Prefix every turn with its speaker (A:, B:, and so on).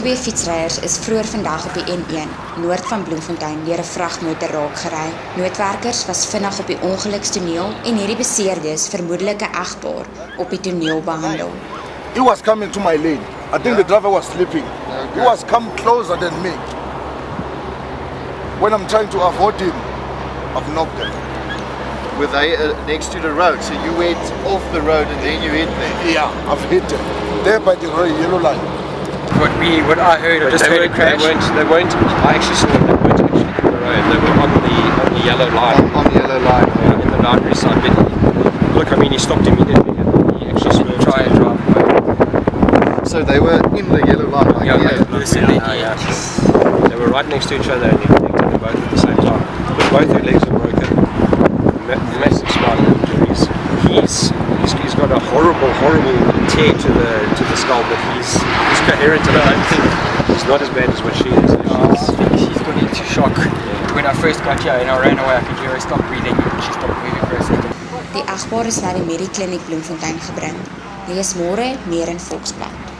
A: Twee fietsryers is vroeër vandag op die N1, noord van Bloemfontein, deur 'n vragmotor raak gery. Noodwerkers was vinnig op die ongelukstoneel en hierdie beseerdes, vermoedelik 'n egpaar, op die toneel behandel.
B: He was coming to my lane. I think the driver was sleeping. He was come closer than me. When I'm trying to avoid him, I've knocked them.
C: Were they next to the road? So you went off the road and then you hit them?
B: Yeah, I've hit them. There by the yellow line.
D: What I heard, I just heard a crash.
E: They weren't. I actually saw them. They weren't actually on the road. They were on the yellow line.
C: On the yellow line.
E: In the library side. But look, I mean, he stopped immediately. He actually swerved.
D: Try and drive away.
C: So they were in the yellow line. Like
E: They were right next to each other and he connected them both at the same time. But both their legs are broken. Massive spinal injuries. He's got a horrible tear to the skull, but he's coherent, and I don't think he's not as bad as what she is.
D: She's got into shock. When I first got here and I ran away, I could hear her stop breathing. She stopped moving for a second.
A: Die egpaar is na die Medikliniek Bloemfontein gebring. Lees môre meer in Volksblad.